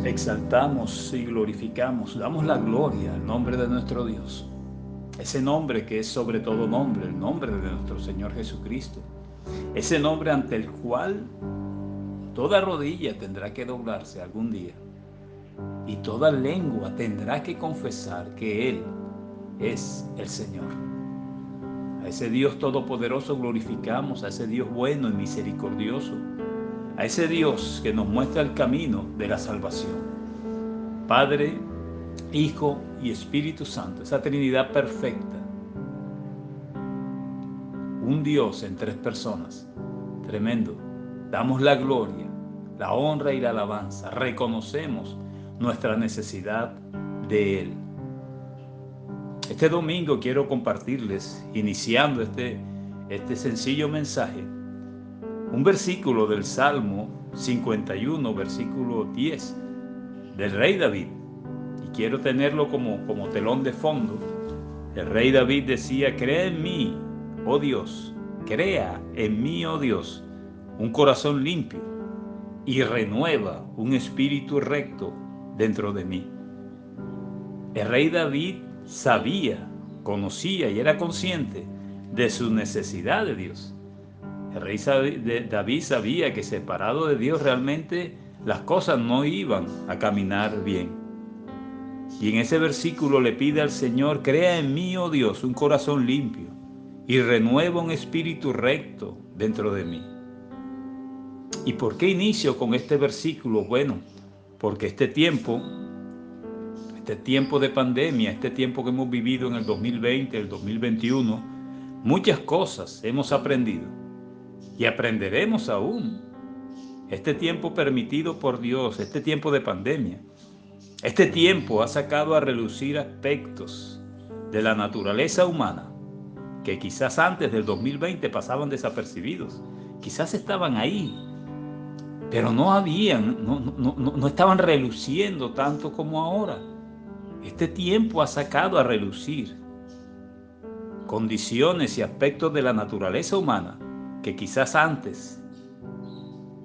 exaltamos y glorificamos, damos la gloria al nombre de nuestro Dios. Ese nombre que es sobre todo nombre, el nombre de nuestro Señor Jesucristo. Ese nombre ante el cual toda rodilla tendrá que doblarse algún día y toda lengua tendrá que confesar que Él es el Señor. A ese Dios todopoderoso glorificamos, a ese Dios bueno y misericordioso, a ese Dios que nos muestra el camino de la salvación. Padre, Hijo y Espíritu Santo, esa Trinidad perfecta. Un Dios en tres personas. Tremendo. Damos la gloria, la honra y la alabanza. Reconocemos nuestra necesidad de Él. Este domingo quiero compartirles, iniciando este sencillo mensaje, un versículo del Salmo 51, versículo 10, del rey David. Y quiero tenerlo como telón de fondo. El rey David decía: crea en mí, oh Dios, crea en mí, oh Dios, un corazón limpio y renueva un espíritu recto dentro de mí. El rey David sabía, conocía y era consciente de su necesidad de Dios. El rey David sabía que separado de Dios realmente las cosas no iban a caminar bien. Y en ese versículo le pide al Señor: crea en mí, oh Dios, un corazón limpio y renueva un espíritu recto dentro de mí. ¿Y por qué inicio con este versículo? Bueno, porque este tiempo de pandemia, este tiempo que hemos vivido en el 2020, el 2021, muchas cosas hemos aprendido y aprenderemos aún. Este tiempo permitido por Dios, este tiempo de pandemia, este tiempo ha sacado a relucir aspectos de la naturaleza humana que quizás antes del 2020 pasaban desapercibidos, quizás estaban ahí, pero no estaban reluciendo tanto como ahora. Este tiempo ha sacado a relucir condiciones y aspectos de la naturaleza humana que quizás antes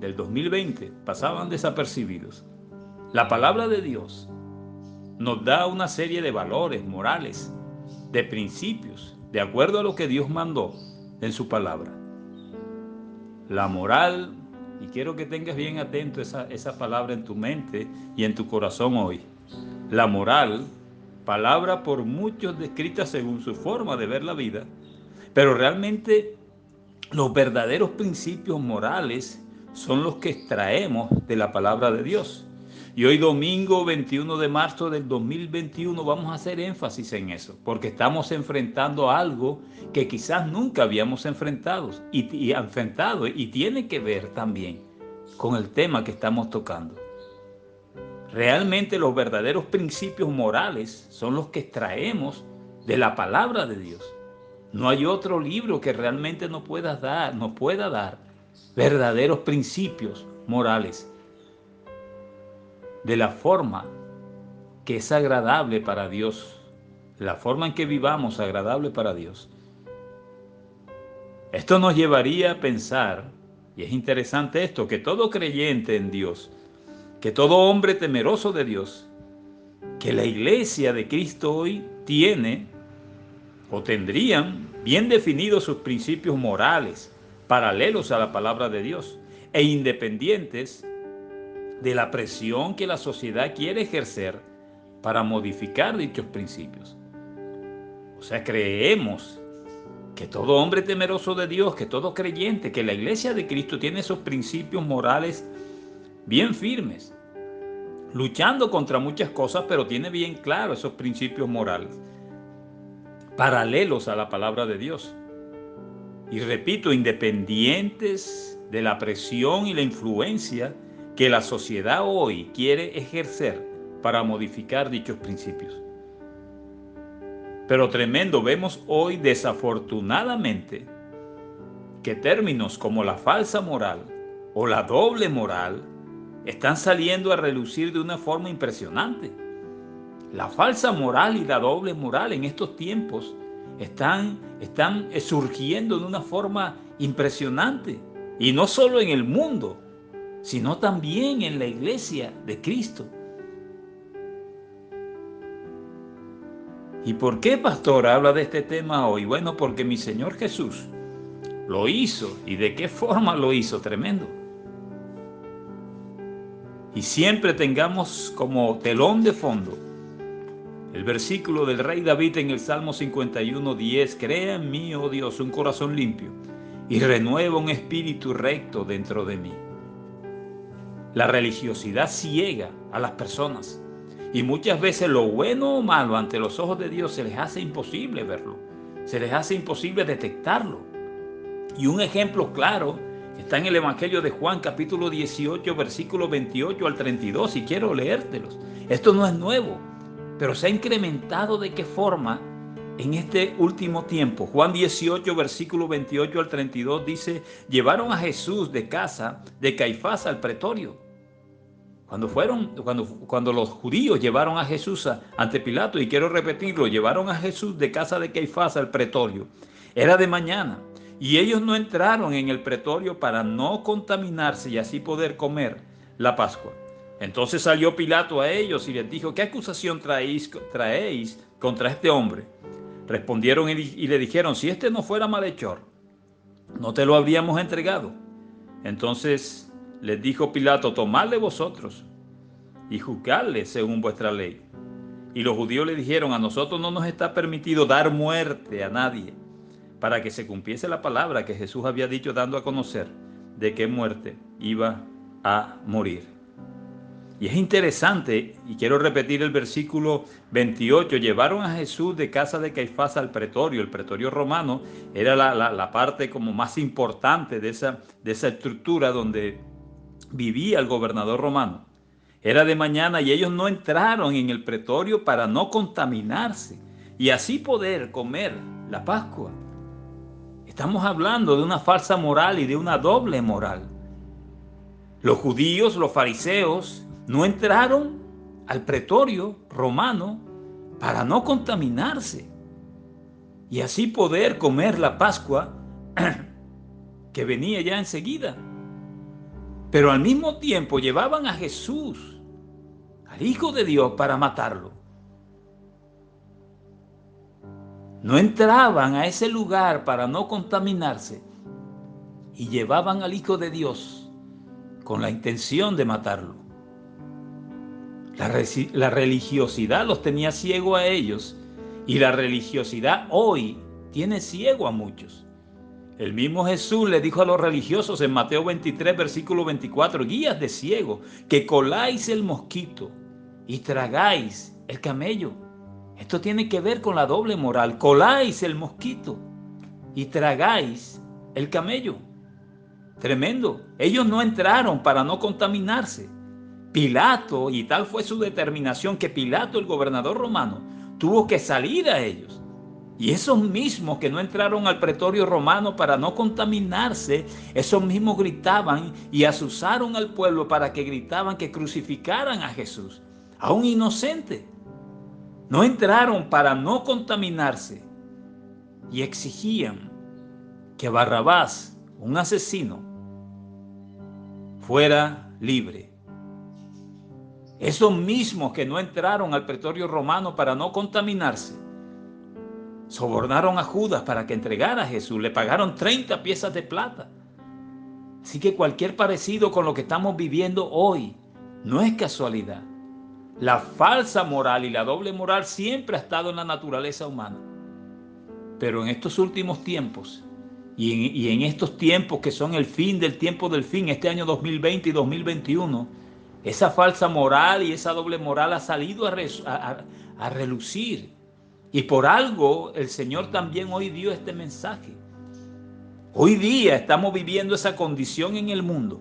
del 2020 pasaban desapercibidos. La palabra de Dios nos da una serie de valores morales, de principios, de acuerdo a lo que Dios mandó en su palabra. La moral, y quiero que tengas bien atento esa palabra en tu mente y en tu corazón hoy. La moral, palabra por muchos descrita según su forma de ver la vida, pero realmente los verdaderos principios morales son los que extraemos de la palabra de Dios. Y hoy domingo 21 de marzo del 2021 vamos a hacer énfasis en eso, porque estamos enfrentando algo que quizás nunca habíamos enfrentado y tiene que ver también con el tema que estamos tocando. Realmente los verdaderos principios morales son los que extraemos de la palabra de Dios. No hay otro libro que realmente nos pueda dar verdaderos principios morales de la forma que es agradable para Dios, la forma en que vivamos agradable para Dios. Esto nos llevaría a pensar, y es interesante esto, que todo creyente en Dios, que todo hombre temeroso de Dios, que la iglesia de Cristo hoy tiene o tendrían bien definidos sus principios morales, paralelos a la palabra de Dios e independientes de la presión que la sociedad quiere ejercer para modificar dichos principios. O sea, creemos que todo hombre temeroso de Dios, que todo creyente, que la iglesia de Cristo tiene esos principios morales bien firmes, luchando contra muchas cosas, pero tiene bien claro esos principios morales, paralelos a la palabra de Dios. Y repito, independientes de la presión y la influencia que la sociedad hoy quiere ejercer para modificar dichos principios. Pero tremendo, vemos hoy desafortunadamente que términos como la falsa moral o la doble moral están saliendo a relucir de una forma impresionante. La falsa moral y la doble moral en estos tiempos están surgiendo de una forma impresionante. Y no solo en el mundo, sino también en la iglesia de Cristo. ¿Y por qué, pastor, habla de este tema hoy? Bueno, porque mi Señor Jesús lo hizo. ¿Y de qué forma lo hizo? Tremendo. Y siempre tengamos como telón de fondo el versículo del rey David en el Salmo 51:10. Crea en mí, oh Dios, un corazón limpio y renueva un espíritu recto dentro de mí. La religiosidad ciega a las personas. Y muchas veces lo bueno o malo ante los ojos de Dios se les hace imposible verlo. Se les hace imposible detectarlo. Y un ejemplo claro está en el Evangelio de Juan, capítulo 18, versículos 28 al 32. Y quiero leértelos. Esto no es nuevo, pero se ha incrementado de qué forma en este último tiempo. Juan 18, versículo 28 al 32 dice: llevaron a Jesús de casa de Caifás al pretorio. Cuando los judíos llevaron a Jesús ante Pilato, y quiero repetirlo, llevaron a Jesús de casa de Caifás al pretorio. Era de mañana y ellos no entraron en el pretorio para no contaminarse y así poder comer la Pascua. Entonces salió Pilato a ellos y les dijo: ¿qué acusación traéis contra este hombre? Respondieron y le dijeron: si este no fuera malhechor, no te lo habríamos entregado. Entonces les dijo Pilato: tomadle vosotros y juzgadle según vuestra ley. Y los judíos le dijeron: a nosotros no nos está permitido dar muerte a nadie, para que se cumpliese la palabra que Jesús había dicho, dando a conocer de qué muerte iba a morir. Y es interesante, y quiero repetir el versículo 28, llevaron a Jesús de casa de Caifás al pretorio. El pretorio romano era la parte como más importante de esa estructura donde vivía el gobernador romano. Era de mañana y ellos no entraron en el pretorio para no contaminarse y así poder comer la Pascua. Estamos hablando de una falsa moral y de una doble moral. Los judíos, los fariseos, no entraron al pretorio romano para no contaminarse y así poder comer la Pascua que venía ya enseguida. Pero al mismo tiempo llevaban a Jesús, al Hijo de Dios, para matarlo. No entraban a ese lugar para no contaminarse y llevaban al Hijo de Dios con la intención de matarlo. La religiosidad los tenía ciego a ellos y la religiosidad hoy tiene ciego a muchos. El mismo Jesús le dijo a los religiosos en Mateo 23, versículo 24, guías de ciego, que coláis el mosquito y tragáis el camello. Esto tiene que ver con la doble moral. Coláis el mosquito y tragáis el camello. Tremendo. Ellos no entraron para no contaminarse. Pilato, y tal fue su determinación, que Pilato, el gobernador romano, tuvo que salir a ellos. Y esos mismos que no entraron al pretorio romano para no contaminarse, esos mismos gritaban y asusaron al pueblo para que gritaban que crucificaran a Jesús, a un inocente. No entraron para no contaminarse y exigían que Barrabás, un asesino, fuera libre. Esos mismos que no entraron al pretorio romano para no contaminarse, sobornaron a Judas para que entregara a Jesús. Le pagaron 30 piezas de plata. Así que cualquier parecido con lo que estamos viviendo hoy no es casualidad. La falsa moral y la doble moral siempre ha estado en la naturaleza humana. Pero en estos últimos tiempos, y en estos tiempos que son el fin del tiempo del fin, este año 2020 y 2021, esa falsa moral y esa doble moral ha salido a relucir. Y por algo el Señor también hoy dio este mensaje. Hoy día estamos viviendo esa condición en el mundo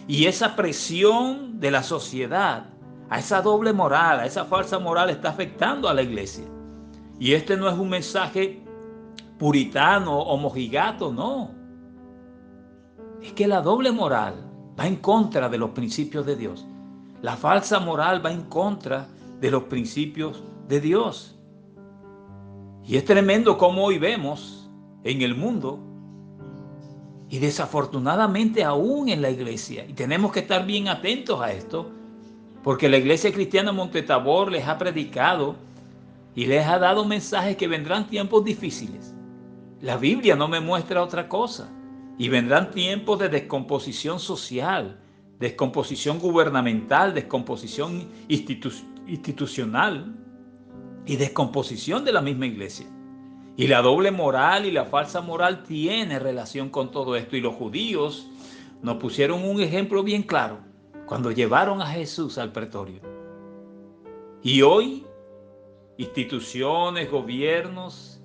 y esa presión de la sociedad a esa doble moral, a esa falsa moral está afectando a la iglesia. Y este no es un mensaje puritano o mojigato, no. Es que la doble moral va en contra de los principios de Dios. La falsa moral va en contra de los principios de Dios. Y es tremendo cómo hoy vemos en el mundo y desafortunadamente aún en la iglesia. Y tenemos que estar bien atentos a esto, porque la iglesia cristiana Monte Tabor les ha predicado y les ha dado mensajes que vendrán tiempos difíciles. La Biblia no me muestra otra cosa. Y vendrán tiempos de descomposición social, descomposición gubernamental, descomposición institucional y descomposición de la misma iglesia. Y la doble moral y la falsa moral tiene relación con todo esto. Y los judíos nos pusieron un ejemplo bien claro cuando llevaron a Jesús al pretorio. Y hoy, instituciones, gobiernos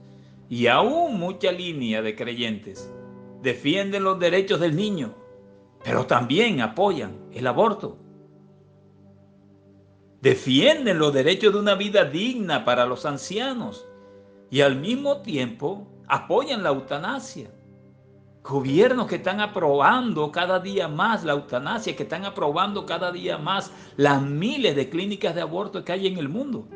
y aún mucha línea de creyentes defienden los derechos del niño, pero también apoyan el aborto. Defienden los derechos de una vida digna para los ancianos y al mismo tiempo apoyan la eutanasia. Gobiernos que están aprobando cada día más la eutanasia, que están aprobando cada día más las miles de clínicas de aborto que hay en el mundo.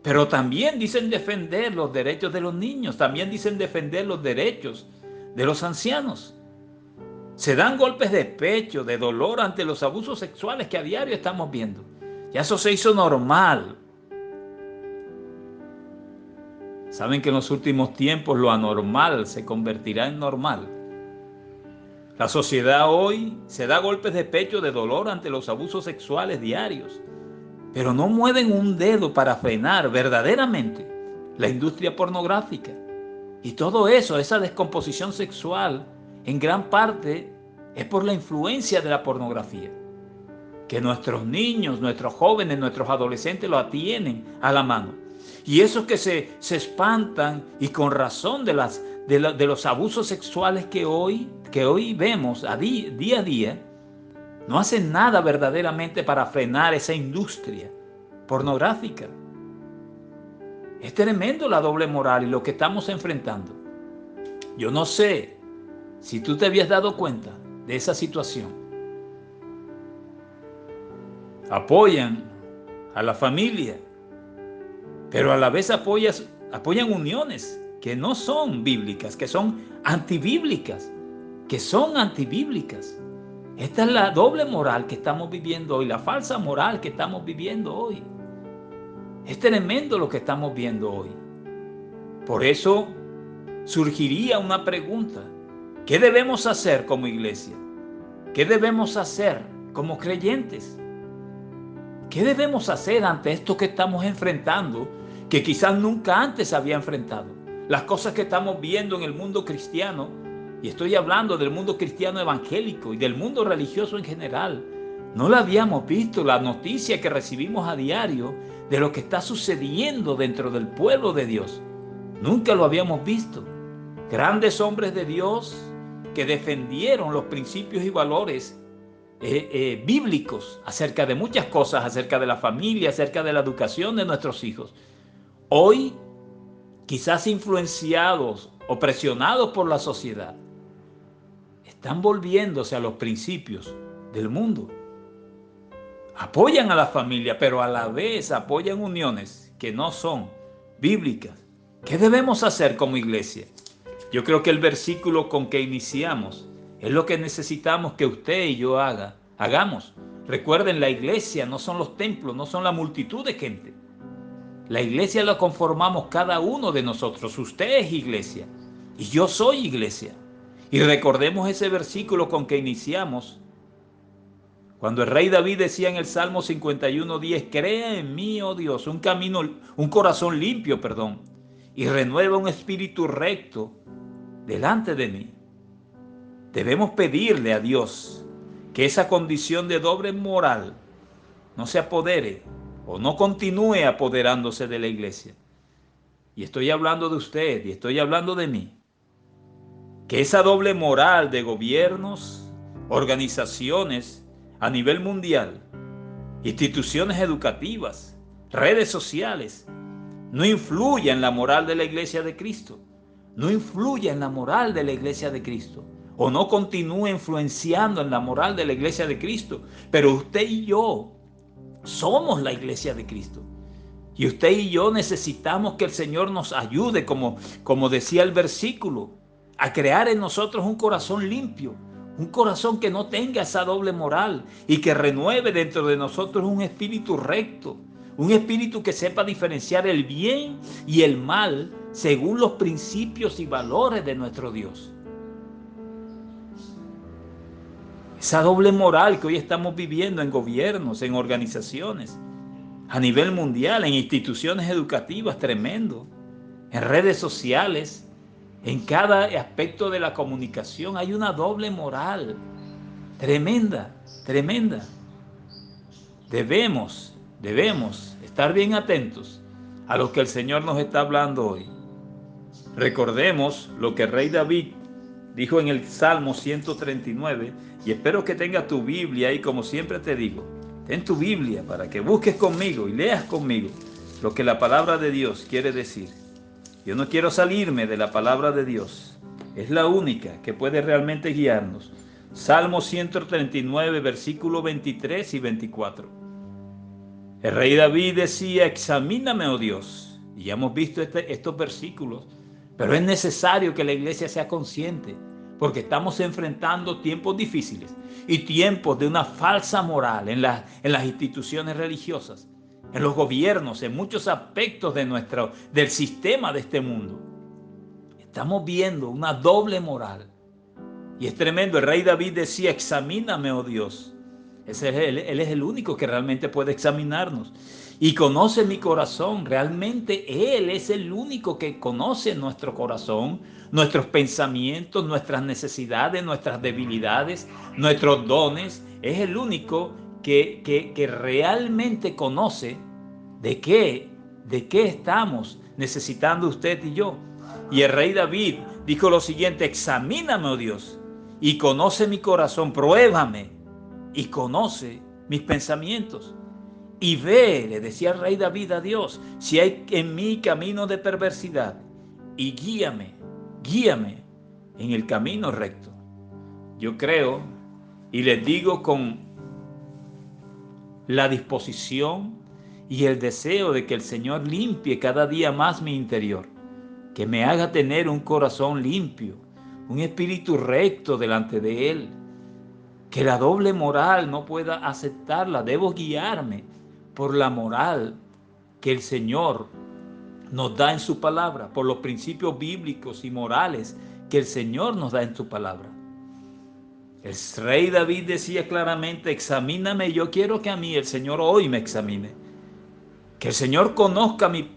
Pero también dicen defender los derechos de los niños, también dicen defender los derechos de los ancianos. Se dan golpes de pecho, de dolor ante los abusos sexuales que a diario estamos viendo. Ya eso se hizo normal. Saben que en los últimos tiempos lo anormal se convertirá en normal. La sociedad hoy se da golpes de pecho de dolor ante los abusos sexuales diarios, pero no mueven un dedo para frenar verdaderamente la industria pornográfica. Y todo eso, esa descomposición sexual, en gran parte es por la influencia de la pornografía. Que nuestros niños, nuestros jóvenes, nuestros adolescentes lo tienen a la mano. Y esos que se espantan y con razón de los abusos sexuales que hoy vemos día a día, no hacen nada verdaderamente para frenar esa industria pornográfica. Es tremendo la doble moral y lo que estamos enfrentando. Yo no sé si tú te habías dado cuenta de esa situación. Apoyan a la familia, pero a la vez apoyan uniones que no son bíblicas, que son antibíblicas, Esta es la doble moral que estamos viviendo hoy, la falsa moral que estamos viviendo hoy. Es tremendo lo que estamos viendo hoy. Por eso surgiría una pregunta. ¿Qué debemos hacer como iglesia? ¿Qué debemos hacer como creyentes? ¿Qué debemos hacer ante esto que estamos enfrentando, que quizás nunca antes había enfrentado? Las cosas que estamos viendo en el mundo cristiano, y estoy hablando del mundo cristiano evangélico y del mundo religioso en general, no la habíamos visto. La noticia que recibimos a diario de lo que está sucediendo dentro del pueblo de Dios, nunca lo habíamos visto. Grandes hombres de Dios que defendieron los principios y valores bíblicos acerca de muchas cosas, acerca de la familia, acerca de la educación de nuestros hijos. Hoy, quizás influenciados o presionados por la sociedad, están volviéndose a los principios del mundo. Apoyan a la familia, pero a la vez apoyan uniones que no son bíblicas. ¿Qué debemos hacer como iglesia? Yo creo que el versículo con que iniciamos es lo que necesitamos que usted y yo hagamos. Recuerden, la iglesia no son los templos, no son la multitud de gente. La iglesia la conformamos cada uno de nosotros. Usted es iglesia y yo soy iglesia. Y recordemos ese versículo con que iniciamos, cuando el rey David decía en el Salmo 51:10, crea en mí, oh Dios, un corazón limpio, y renueva un espíritu recto delante de mí. Debemos pedirle a Dios que esa condición de doble moral no se apodere o no continúe apoderándose de la iglesia. Y estoy hablando de usted y estoy hablando de mí. Que esa doble moral de gobiernos, organizaciones a nivel mundial, instituciones educativas, redes sociales, no influya en la moral de la iglesia de Cristo. No influya en la moral de la iglesia de Cristo. O no continúe influenciando en la moral de la iglesia de Cristo. Pero usted y yo somos la iglesia de Cristo. Y usted y yo necesitamos que el Señor nos ayude, como decía el versículo, a crear en nosotros un corazón limpio, un corazón que no tenga esa doble moral y que renueve dentro de nosotros un espíritu recto, Un espíritu que sepa diferenciar el bien y el mal según los principios y valores de nuestro Dios. Esa doble moral que hoy estamos viviendo en gobiernos, en organizaciones, a nivel mundial, en instituciones educativas, tremendo, en redes sociales, en cada aspecto de la comunicación hay una doble moral tremenda, tremenda. Debemos estar bien atentos a lo que el Señor nos está hablando hoy. Recordemos lo que el rey David dijo en el Salmo 139, y espero que tengas tu Biblia ahí, como siempre te digo. Ten tu Biblia para que busques conmigo y leas conmigo lo que la palabra de Dios quiere decir. Yo no quiero salirme de la palabra de Dios. Es la única que puede realmente guiarnos. Salmo 139, versículos 23 y 24. El rey David decía, examíname, oh Dios. Y ya hemos visto estos versículos. Pero es necesario que la iglesia sea consciente, porque estamos enfrentando tiempos difíciles y tiempos de una falsa moral en las instituciones religiosas, en los gobiernos, en muchos aspectos del sistema de este mundo. Estamos viendo una doble moral. Y es tremendo. El rey David decía, examíname, oh Dios. Él es el único que realmente puede examinarnos. Y conoce mi corazón. Realmente Él es el único que conoce nuestro corazón, nuestros pensamientos, nuestras necesidades, nuestras debilidades, nuestros dones. Es el único que realmente conoce de qué estamos necesitando usted y yo. Y el rey David dijo lo siguiente, examíname, oh Dios, y conoce mi corazón, pruébame y conoce mis pensamientos. Y ve, le decía el rey David a Dios, si hay en mí camino de perversidad, y guíame en el camino recto. Yo creo y les digo con la disposición y el deseo de que el Señor limpie cada día más mi interior, que me haga tener un corazón limpio, un espíritu recto delante de Él, que la doble moral no pueda aceptarla. Debo guiarme por la moral que el Señor nos da en su palabra, por los principios bíblicos y morales que el Señor nos da en su palabra. El rey David decía claramente, examíname. Yo quiero que a mí el Señor hoy me examine, que el Señor conozca mi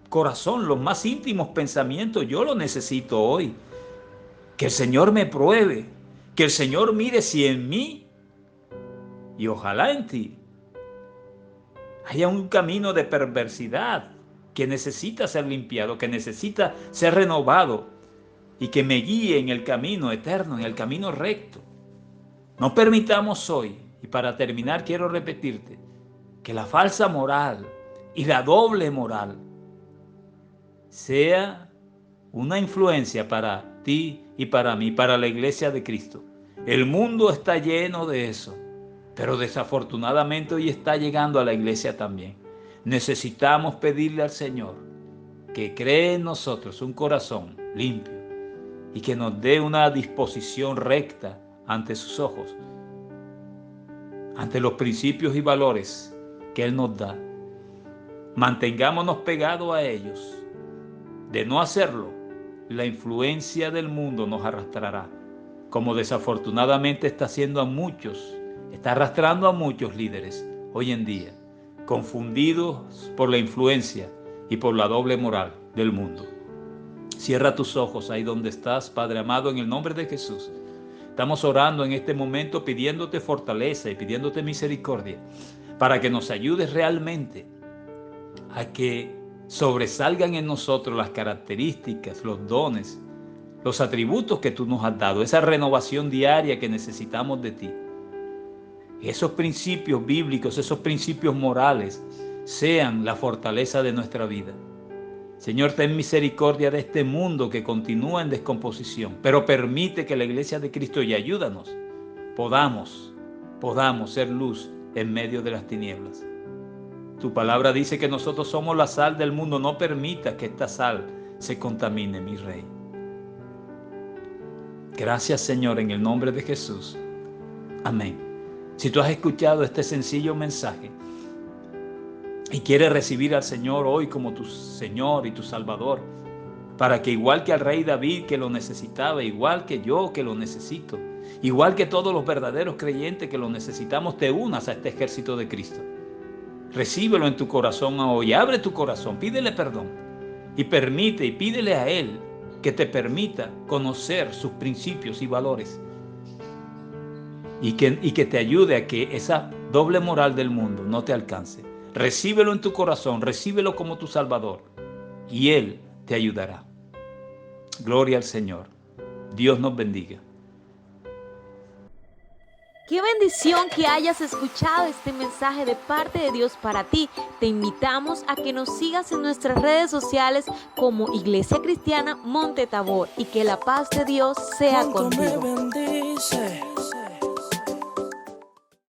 corazón, los más íntimos pensamientos. Yo lo necesito hoy. Que el Señor me pruebe, que el Señor mire si en mí y ojalá en ti haya un camino de perversidad que necesita ser limpiado, que necesita ser renovado y que me guíe en el camino eterno, en el camino recto. No permitamos hoy, y para terminar quiero repetirte, que la falsa moral y la doble moral sea una influencia para ti y para mí, para la iglesia de Cristo. El mundo está lleno de eso, pero desafortunadamente hoy está llegando a la iglesia también. Necesitamos pedirle al Señor que cree en nosotros un corazón limpio y que nos dé una disposición recta ante sus ojos, ante los principios y valores que Él nos da. Mantengámonos pegados a ellos. De no hacerlo, la influencia del mundo nos arrastrará, como desafortunadamente está haciendo a muchos, está arrastrando a muchos líderes hoy en día, confundidos por la influencia y por la doble moral del mundo. Cierra tus ojos ahí donde estás, Padre amado, en el nombre de Jesús. Estamos orando en este momento pidiéndote fortaleza y pidiéndote misericordia para que nos ayudes realmente a que sobresalgan en nosotros las características, los dones, los atributos que tú nos has dado, esa renovación diaria que necesitamos de ti. Esos principios bíblicos, esos principios morales sean la fortaleza de nuestra vida. Señor, ten misericordia de este mundo que continúa en descomposición, pero permite que la iglesia de Cristo, y ayúdanos, podamos ser luz en medio de las tinieblas. Tu palabra dice que nosotros somos la sal del mundo. No permitas que esta sal se contamine, mi Rey. Gracias, Señor, en el nombre de Jesús. Amén. Si tú has escuchado este sencillo mensaje y quieres recibir al Señor hoy como tu Señor y tu Salvador, para que igual que al rey David que lo necesitaba, igual que yo que lo necesito, igual que todos los verdaderos creyentes que lo necesitamos, te unas a este ejército de Cristo. Recíbelo en tu corazón hoy, abre tu corazón, pídele perdón y pídele a Él que te permita conocer sus principios y valores y que te ayude a que esa doble moral del mundo no te alcance. Recíbelo en tu corazón, recíbelo como tu Salvador y Él te ayudará. Gloria al Señor. Dios nos bendiga. Qué bendición que hayas escuchado este mensaje de parte de Dios para ti. Te invitamos a que nos sigas en nuestras redes sociales como Iglesia Cristiana Monte Tabor y que la paz de Dios sea contigo.